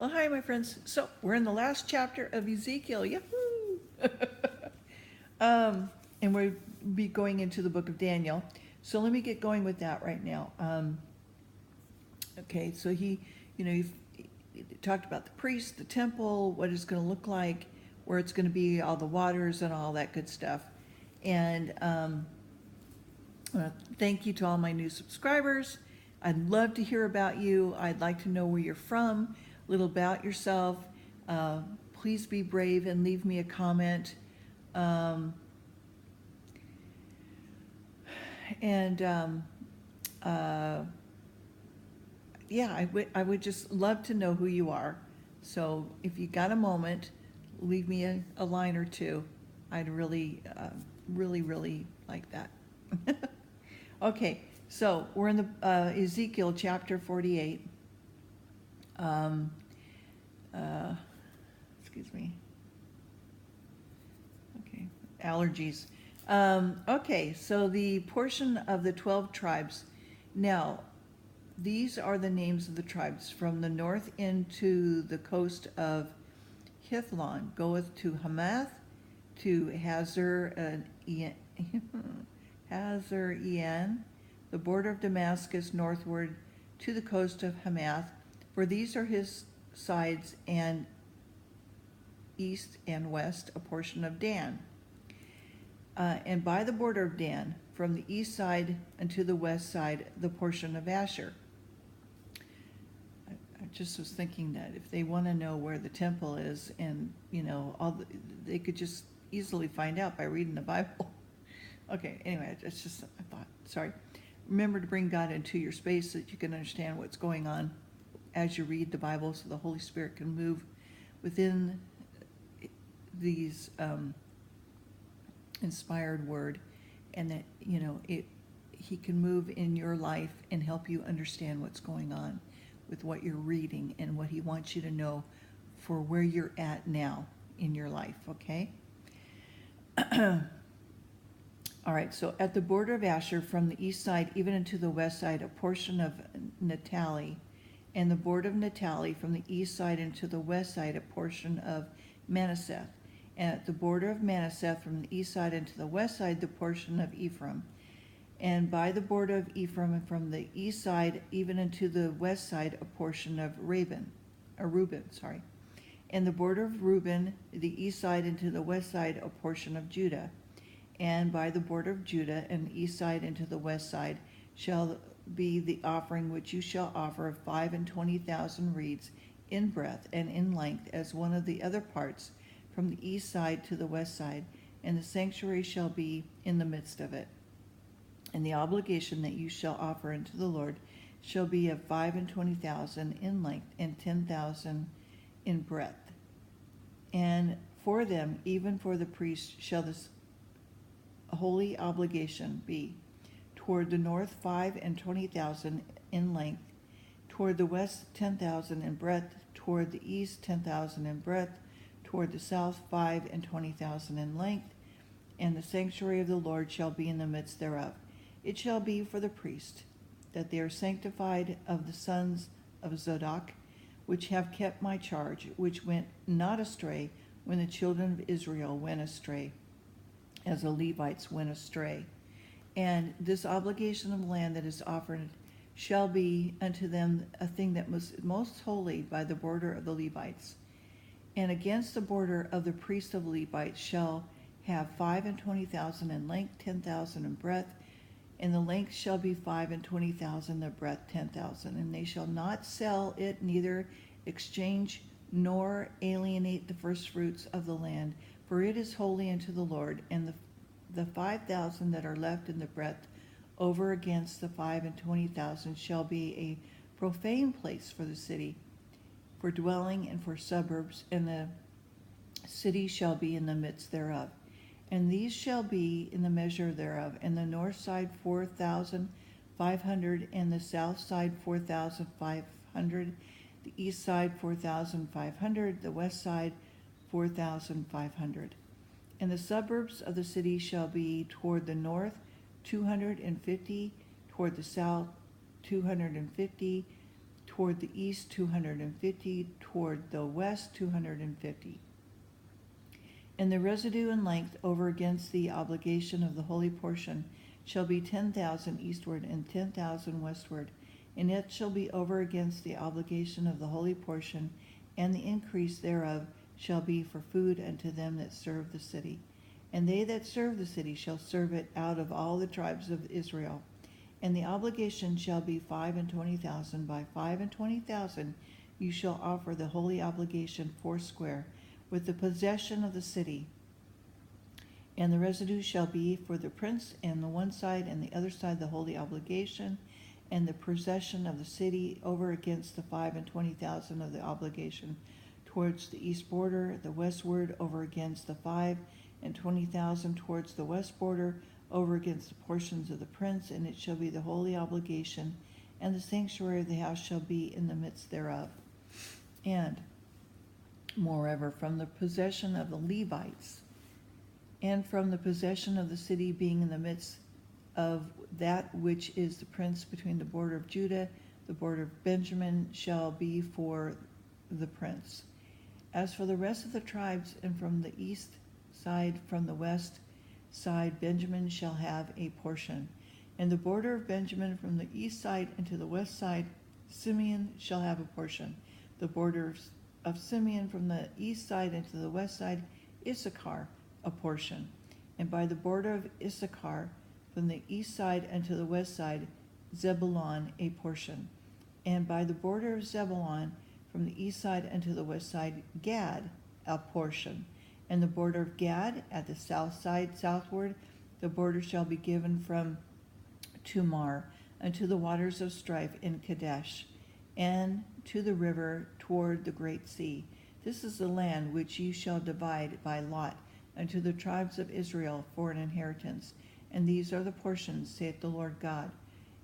Well, hi, my friends. So we're in the last chapter of Ezekiel. Yahoo! And we'll be going into the book of Daniel. So let me get going with that right now. Okay, so you've talked about the priest, the temple, what it's going to look like, where it's going to be, all the waters and all that good stuff. And thank you to all my new subscribers. I'd love to hear about you. I'd like to know where you're from, a little about yourself. Please be brave and leave me a comment. Yeah, I would just love to know who you are. So if you got a moment, leave me a line or two. I'd really, really like that. Okay, so we're in the Ezekiel chapter 48. Excuse me. Okay, allergies. Okay, so the portion of the 12 tribes. Now, these are the names of the tribes. From the north into the coast of Hithlon goeth to Hamath, to Hazar-Ean, the border of Damascus, northward to the coast of Hamath, for these are his sides, and east and west a portion of Dan. And by the border of Dan, from the east side unto the west side, the portion of Asher. I just was thinking that if they want to know where the temple is, and they could just easily find out by reading the Bible. Okay, anyway, it's just I thought. Sorry. Remember to bring God into your space so that you can understand what's going on as you read the Bible, so the Holy Spirit can move within these inspired word, and that he can move in your life and help you understand what's going on with what you're reading and what he wants you to know for where you're at now in your life. Okay. All right, so at the border of Asher, from the east side even unto the west side, a portion of Naphtali, and the border of Naphtali from the east side into the west side, a portion of Manasseh, and at the border of Manasseh from the east side into the west side, the portion of Ephraim, and by the border of Ephraim, and from the east side even into the west side, a portion of Reuben, and the border of Reuben, the east side into the west side, a portion of Judah. And by the border of Judah and the east side into the west side shall be the offering which you shall offer of 25,000 reeds in breadth and in length, as one of the other parts, from the east side to the west side, and the sanctuary shall be in the midst of it. And the obligation that you shall offer unto the Lord shall be of 25,000 in length and 10,000 in breadth. And for them, even for the priests, shall this holy obligation be: toward the north 25,000 in length, toward the west 10,000 in breadth, toward the east 10,000 in breadth, toward the south 25,000 in length, and the sanctuary of the Lord shall be in the midst thereof. It shall be for the priest, that they are sanctified of the sons of Zadok, which have kept my charge, which went not astray when the children of Israel went astray, as the Levites went astray. And this obligation of land that is offered shall be unto them a thing that was most holy by the border of the Levites. And against the border of the priest of Levites shall have 25,000 in length, 10,000 in breadth, and the length shall be 25,000, the breadth 10,000. And they shall not sell it, neither exchange nor alienate the first fruits of the land, for it is holy unto the Lord. And the 5,000 that are left in the breadth over against the 25,000 shall be a profane place for the city, for dwelling and for suburbs, and the city shall be in the midst thereof. And these shall be in the measure thereof, and the north side 4,500, and the south side 4,500, the east side 4,500, the west side 4,500. And the suburbs of the city shall be toward the north 250, toward the south 250, toward the east 250, toward the west 250. And the residue in length over against the obligation of the holy portion shall be 10,000 eastward and 10,000 westward, and it shall be over against the obligation of the holy portion, and the increase thereof shall be for food unto them that serve the city. And they that serve the city shall serve it out of all the tribes of Israel. And the obligation shall be 25,000 by 25,000. You shall offer the holy obligation foursquare, with the possession of the city. And the residue shall be for the prince and the one side, and the other side the holy obligation, and the possession of the city over against the 25,000 of the obligation towards the east border, the westward over against the 25,000 towards the west border, over against the portions of the prince, and it shall be the holy obligation, and the sanctuary of the house shall be in the midst thereof. And moreover, from the possession of the Levites, and from the possession of the city being in the midst of that which is the prince between the border of Judah, the border of Benjamin shall be for the prince. As for the rest of the tribes, and from the east side, from the west side, Benjamin shall have a portion. And the border of Benjamin from the east side and to the west side, Simeon shall have a portion. The border of Simeon from the east side and to the west side, Issachar a portion. And by the border of Issachar from the east side and to the west side, Zebulun a portion. And by the border of Zebulun from the east side and to the west side, Gad a portion. And the border of Gad at the south side southward, the border shall be given from Tamar unto the waters of strife in Kadesh, and to the river toward the great sea. This is the land which ye shall divide by lot unto the tribes of Israel for an inheritance. And these are the portions, saith the Lord God.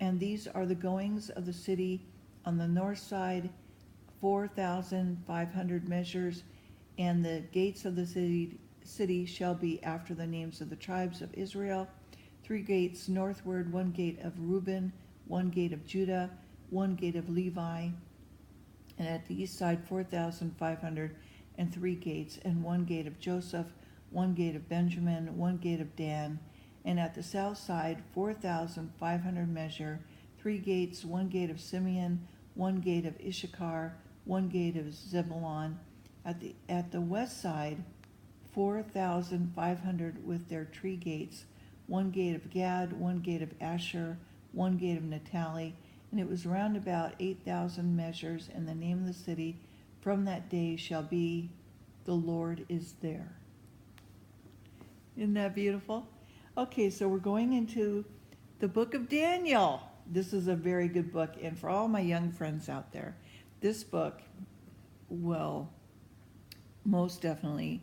And these are the goings of the city on the north side, 4,500 measures, and the gates of the city shall be after the names of the tribes of Israel, 3 gates northward, 1 gate of Reuben, 1 gate of Judah, 1 gate of Levi, and at the east side 4,500 and 3 gates, and 1 gate of Joseph, 1 gate of Benjamin, 1 gate of Dan, and at the south side 4,500 measure, 3 gates, 1 gate of Simeon, 1 gate of Issachar, 1 gate of Zebulun. At the west side 4,500 with their 3 gates, 1 gate of Gad, 1 gate of Asher, 1 gate of Naphtali, and it was round about 8,000 measures, and the name of the city from that day shall be, the Lord is there. Isn't that beautiful? Okay, so we're going into the book of Daniel. This is a very good book, and for all my young friends out there, this book will most definitely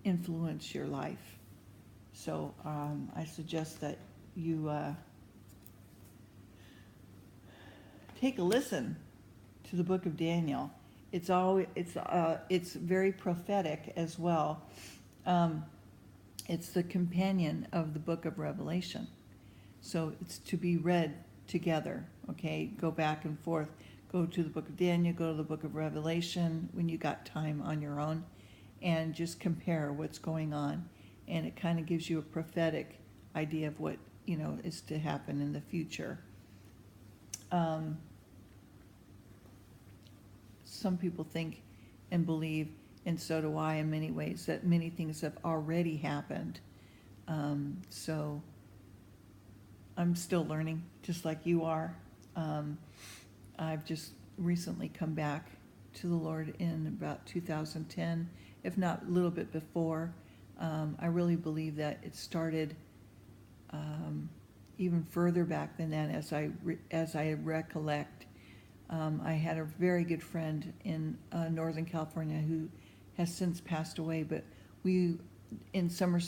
influence your life. So I suggest that you take a listen to the book of Daniel. It's very prophetic as well. It's the companion of the book of Revelation. So it's to be read together, okay? Go back and forth. Go to the book of Daniel, go to the book of Revelation when you got time on your own, and just compare what's going on. And it kind of gives you a prophetic idea of what, is to happen in the future. Some people think and believe, and so do I in many ways, that many things have already happened. So I'm still learning, just like you are. I've just recently come back to the Lord in about 2010, if not a little bit before. I really believe that it started even further back than that, as I recollect. I had a very good friend in Northern California who has since passed away, but we, in summer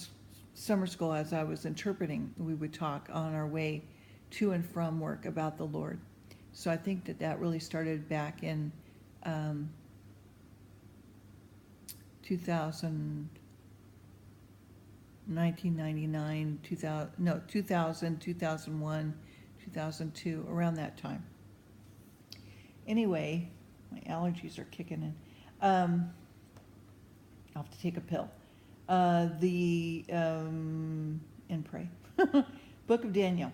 school, as I was interpreting, we would talk on our way to and from work about the Lord. So I think that really started back in 2000, 2001, 2002, around that time. Anyway, my allergies are kicking in. I'll have to take a pill. And pray. Book of Daniel.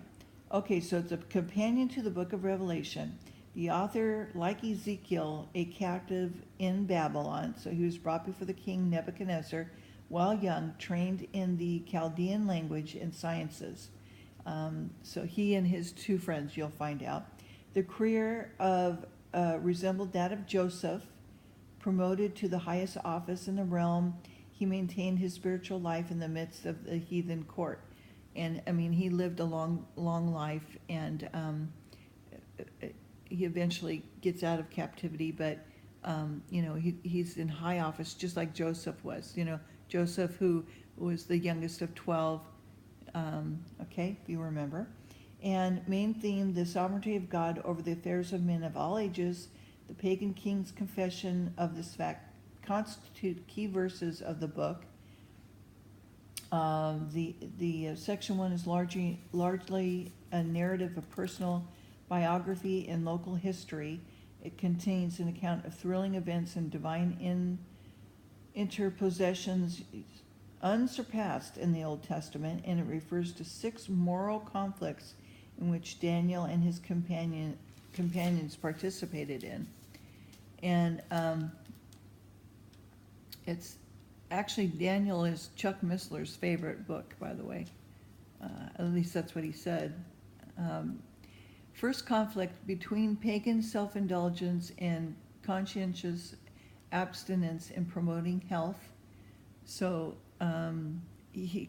Okay, so it's a companion to the book of Revelation. The author, like Ezekiel, a captive in Babylon, so he was brought before the king Nebuchadnezzar while young, trained in the Chaldean language and sciences. So he and his two friends, you'll find out. The career of resembled that of Joseph, promoted to the highest office in the realm. He maintained his spiritual life in the midst of the heathen court. And I mean, he lived a long life, and he eventually gets out of captivity, but he's in high office, just like Joseph was. Joseph, who was the youngest of 12, okay, if you remember. And main theme, the sovereignty of God over the affairs of men of all ages. The pagan king's confession of this fact constitute key verses of the book. The section 1 is largely a narrative of personal biography and local history. It contains an account of thrilling events and divine interpossessions unsurpassed in the Old Testament, and it refers to 6 moral conflicts in which Daniel and his companions participated in. And it's actually, Daniel is Chuck Missler's favorite book, by the way. At least that's what he said. First conflict between pagan self-indulgence and conscientious abstinence in promoting health. So he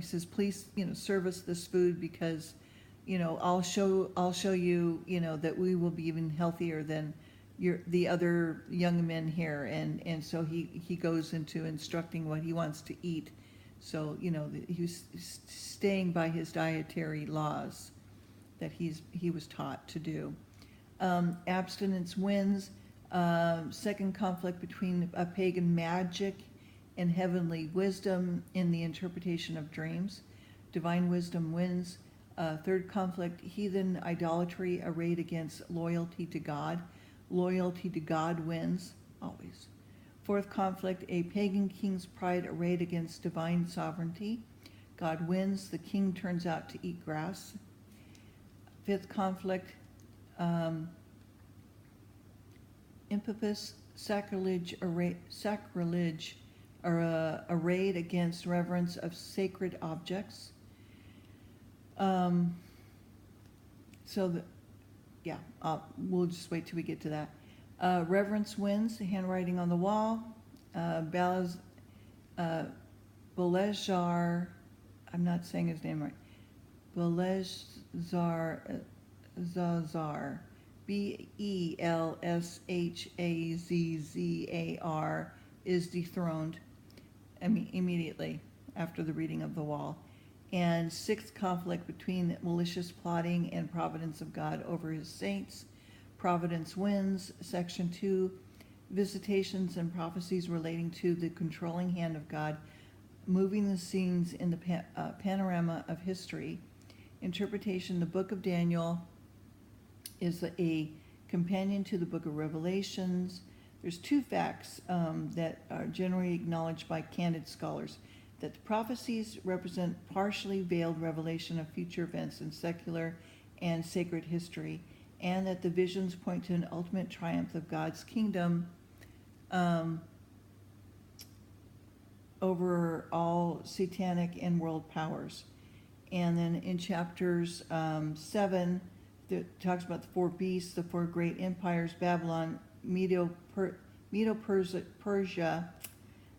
says, please, serve us this food because, I'll show you, that we will be even healthier than the other young men here. And so he goes into instructing what he wants to eat. So, he's staying by his dietary laws that he was taught to do. Abstinence wins. Second conflict between a pagan magic and heavenly wisdom in the interpretation of dreams. Divine wisdom wins. Third conflict, heathen idolatry arrayed against loyalty to God. Loyalty to God wins, always. Fourth conflict, a pagan king's pride arrayed against divine sovereignty. God wins, the king turns out to eat grass. Fifth conflict, impious sacrilege arrayed against reverence of sacred objects. We'll just wait till we get to that. Reverence wins, handwriting on the wall. Belezar, I'm not saying his name right. Belezar, Belshazar, is dethroned immediately after the reading of the wall. And sixth conflict between malicious plotting and providence of God over his saints. Providence wins. Section 2, visitations and prophecies relating to the controlling hand of God, moving the scenes in the panorama of history. Interpretation, the book of Daniel is a companion to the book of Revelations. There's 2 facts that are generally acknowledged by candid scholars: that the prophecies represent partially veiled revelation of future events in secular and sacred history, and that the visions point to an ultimate triumph of God's kingdom over all satanic and world powers. And then in chapters 7, it talks about the 4 beasts, the 4 great empires: Babylon, Medo-Persia,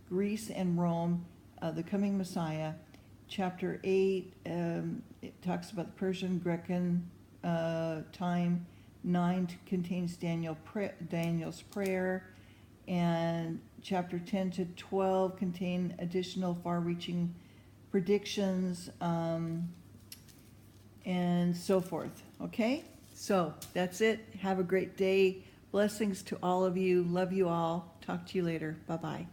Greece, and Rome, the coming Messiah. Chapter 8, it talks about the Persian, Grecian time. 9 contains Daniel's prayer. And chapter 10 to 12 contain additional far-reaching predictions, and so forth. Okay? So that's it. Have a great day. Blessings to all of you. Love you all. Talk to you later. Bye-bye.